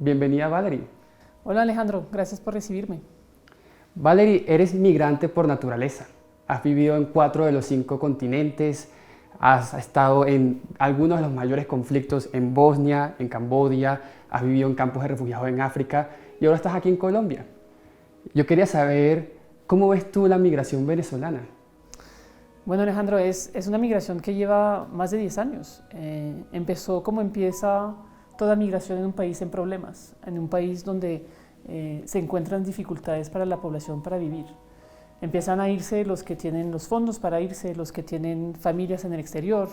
Bienvenida, Valerie. Hola Alejandro, gracias por recibirme. Valerie, eres migrante por naturaleza. Has vivido en 4 de los 5 continentes, has estado en algunos de los mayores conflictos en Bosnia, en Camboya, has vivido en campos de refugiados en África y ahora estás aquí en Colombia. Yo quería saber, ¿cómo ves tú la migración venezolana? Bueno Alejandro, es una migración que lleva más de 10 años. Empezó como empieza toda migración en un país en problemas, en un país donde se encuentran dificultades para la población para vivir. Empiezan a irse los que tienen los fondos para irse, los que tienen familias en el exterior,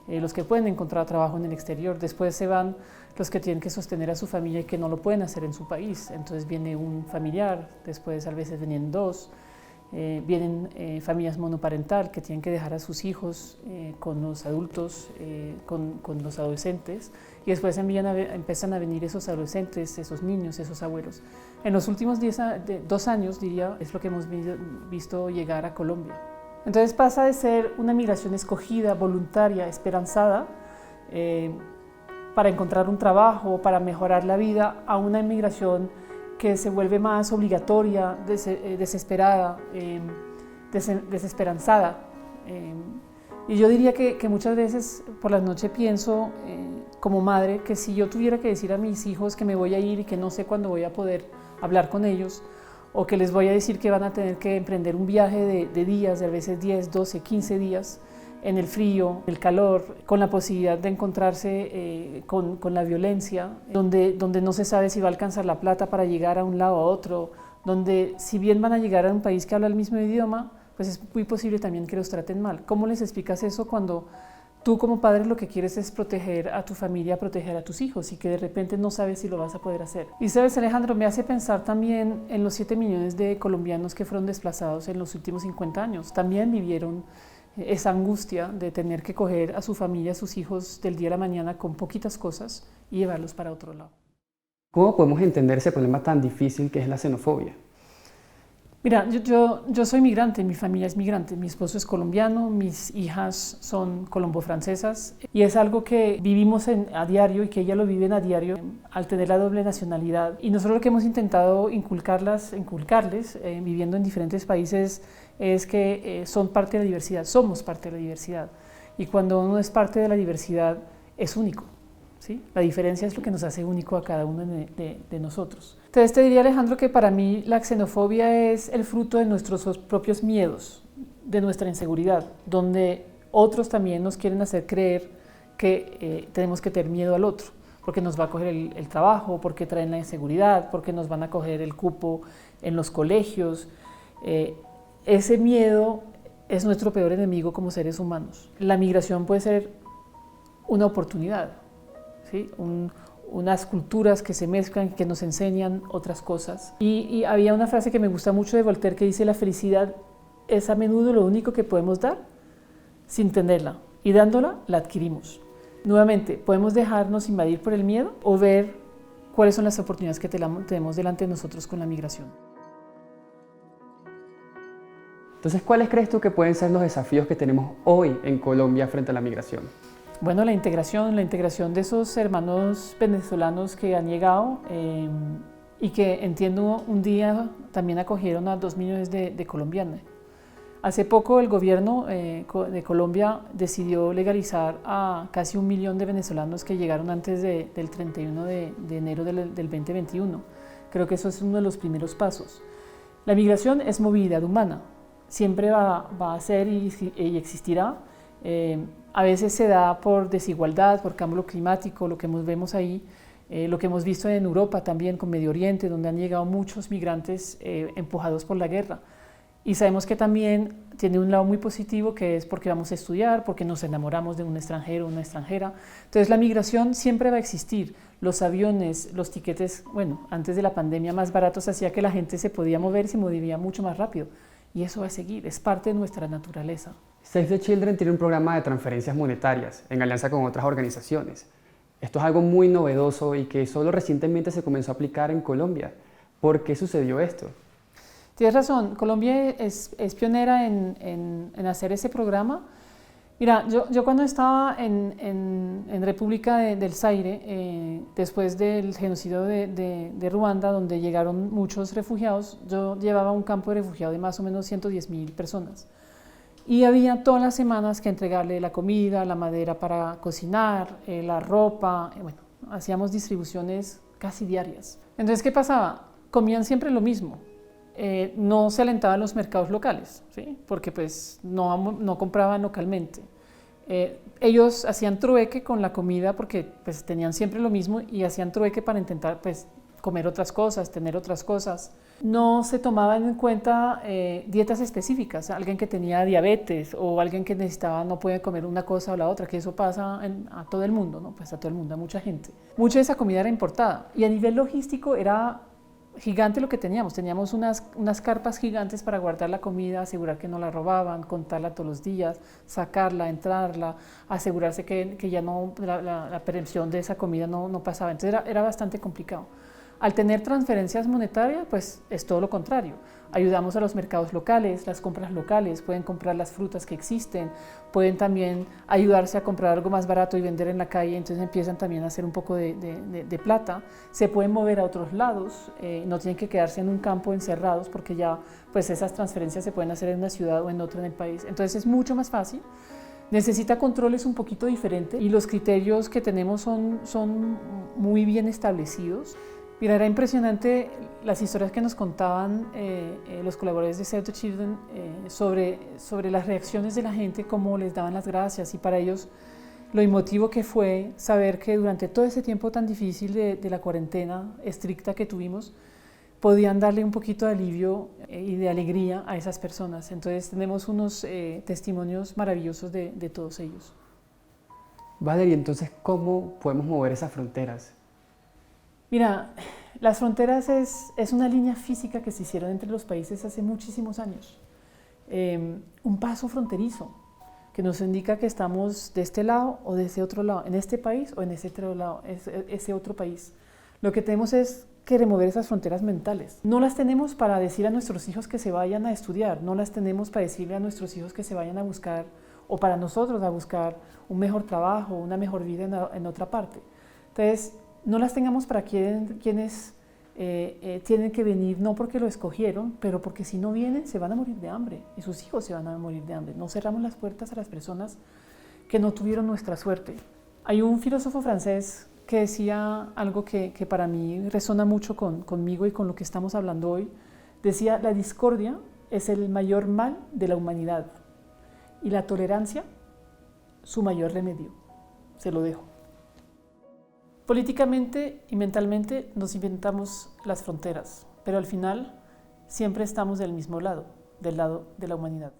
los que pueden encontrar trabajo en el exterior. Después se van los que tienen que sostener a su familia y que no lo pueden hacer en su país. Entonces viene un familiar, después a veces vienen dos, vienen familias monoparental que tienen que dejar a sus hijos con los adultos, con los adolescentes, y después empiezan a venir esos adolescentes, esos niños, esos abuelos. En los últimos 2 años, diría, es lo que hemos visto llegar a Colombia. Entonces pasa de ser una migración escogida, voluntaria, esperanzada, para encontrar un trabajo, para mejorar la vida, a una migración que se vuelve más obligatoria, desesperada, desesperanzada. Y yo diría que muchas veces por la noche pienso como madre que si yo tuviera que decir a mis hijos que me voy a ir y que no sé cuándo voy a poder hablar con ellos, o que les voy a decir que van a tener que emprender un viaje de días, de a veces 10, 12, 15 días, en el frío, el calor, con la posibilidad de encontrarse con la violencia, donde no se sabe si va a alcanzar la plata para llegar a un lado a otro, donde si bien van a llegar a un país que habla el mismo idioma, pues es muy posible también que los traten mal. ¿Cómo les explicas eso cuando tú como padre lo que quieres es proteger a tu familia, proteger a tus hijos y que de repente no sabes si lo vas a poder hacer? Y sabes, Alejandro, me hace pensar también en los 7 millones de colombianos que fueron desplazados en los últimos 50 años. También vivieron esa angustia de tener que coger a su familia, a sus hijos del día a la mañana con poquitas cosas y llevarlos para otro lado. ¿Cómo podemos entender ese problema tan difícil que es la xenofobia? Mira, yo soy migrante, mi familia es migrante, mi esposo es colombiano, mis hijas son colombo-francesas y es algo que vivimos a diario y que ellas lo viven a diario al tener la doble nacionalidad. Y nosotros lo que hemos intentado inculcarles, viviendo en diferentes países, es que son parte de la diversidad, somos parte de la diversidad. Y cuando uno es parte de la diversidad, es único. ¿Sí? La diferencia es lo que nos hace único a cada uno de nosotros. Entonces te diría, Alejandro, que para mí la xenofobia es el fruto de nuestros propios miedos, de nuestra inseguridad, donde otros también nos quieren hacer creer que tenemos que tener miedo al otro, porque nos va a coger el trabajo, porque traen la inseguridad, porque nos van a coger el cupo en los colegios. Ese miedo es nuestro peor enemigo como seres humanos. La migración puede ser una oportunidad. ¿Sí? Unas culturas que se mezclan, que nos enseñan otras cosas. Y había una frase que me gusta mucho de Voltaire que dice: la felicidad es a menudo lo único que podemos dar sin tenerla, y dándola la adquirimos. Nuevamente, podemos dejarnos invadir por el miedo o ver cuáles son las oportunidades que tenemos delante de nosotros con la migración. Entonces, ¿cuáles crees tú que pueden ser los desafíos que tenemos hoy en Colombia frente a la migración? Bueno, la integración de esos hermanos venezolanos que han llegado y que entiendo un día también acogieron a 2 millones de colombianos. Hace poco el gobierno de Colombia decidió legalizar a casi 1 millón de venezolanos que llegaron antes del 31 de enero del 2021. Creo que eso es uno de los primeros pasos. La migración es movilidad humana, siempre va a ser y existirá. A veces se da por desigualdad, por cambio climático, lo que vemos ahí, lo que hemos visto en Europa también con Medio Oriente, donde han llegado muchos migrantes empujados por la guerra. Y sabemos que también tiene un lado muy positivo, que es porque vamos a estudiar, porque nos enamoramos de un extranjero o una extranjera. Entonces la migración siempre va a existir. Los aviones, los tiquetes, bueno, antes de la pandemia más baratos hacía que la gente se podía mover y se movía mucho más rápido. Y eso va a seguir, es parte de nuestra naturaleza. Save the Children tiene un programa de transferencias monetarias en alianza con otras organizaciones. Esto es algo muy novedoso y que solo recientemente se comenzó a aplicar en Colombia. ¿Por qué sucedió esto? Tienes razón, Colombia es pionera en hacer ese programa. Mira, yo cuando estaba en República del Zaire, después del genocidio de Ruanda, donde llegaron muchos refugiados, yo llevaba un campo de refugiados de más o menos 110.000 personas. Y había todas las semanas que entregarle la comida, la madera para cocinar, la ropa, bueno, hacíamos distribuciones casi diarias. Entonces, ¿qué pasaba? Comían siempre lo mismo. No se alentaban los mercados locales, ¿sí? Porque pues no compraban localmente. Ellos hacían trueque con la comida porque pues tenían siempre lo mismo y hacían trueque para intentar pues comer otras cosas, tener otras cosas. No se tomaban en cuenta dietas específicas, alguien que tenía diabetes o alguien que necesitaba, no puede comer una cosa o la otra, que eso pasa a todo el mundo, ¿no? Pues a todo el mundo, a mucha gente. Mucha de esa comida era importada y a nivel logístico era gigante lo que teníamos unas carpas gigantes para guardar la comida, asegurar que no la robaban, contarla todos los días, sacarla, entrarla, asegurarse que ya no, la prevención de esa comida no pasaba. Entonces era bastante complicado. Al tener transferencias monetarias, pues es todo lo contrario. Ayudamos a los mercados locales, las compras locales, pueden comprar las frutas que existen, pueden también ayudarse a comprar algo más barato y vender en la calle, entonces empiezan también a hacer un poco de plata. Se pueden mover a otros lados, no tienen que quedarse en un campo encerrados porque ya pues esas transferencias se pueden hacer en una ciudad o en otra en el país. Entonces es mucho más fácil. Necesita controles un poquito diferentes y los criterios que tenemos son muy bien establecidos. Mira, era impresionante las historias que nos contaban los colaboradores de Save the Children sobre las reacciones de la gente, cómo les daban las gracias y para ellos lo emotivo que fue saber que durante todo ese tiempo tan difícil de la cuarentena estricta que tuvimos, podían darle un poquito de alivio y de alegría a esas personas. Entonces tenemos unos testimonios maravillosos de todos ellos. Valerie, entonces, ¿cómo podemos mover esas fronteras? Mira, las fronteras es una línea física que se hicieron entre los países hace muchísimos años. Un paso fronterizo que nos indica que estamos de este lado o de ese otro lado, en este país o en ese otro lado, ese otro país. Lo que tenemos es que remover esas fronteras mentales. No las tenemos para decir a nuestros hijos que se vayan a estudiar, no las tenemos para decirle a nuestros hijos que se vayan a buscar, o para nosotros a buscar un mejor trabajo, una mejor vida en otra parte. Entonces, no las tengamos para quienes tienen que venir, no porque lo escogieron, pero porque si no vienen se van a morir de hambre y sus hijos se van a morir de hambre. No cerramos las puertas a las personas que no tuvieron nuestra suerte. Hay un filósofo francés que decía algo que para mí resona mucho conmigo y con lo que estamos hablando hoy. Decía, la discordia es el mayor mal de la humanidad y la tolerancia su mayor remedio. Se lo dejo. Políticamente y mentalmente nos inventamos las fronteras, pero al final siempre estamos del mismo lado, del lado de la humanidad.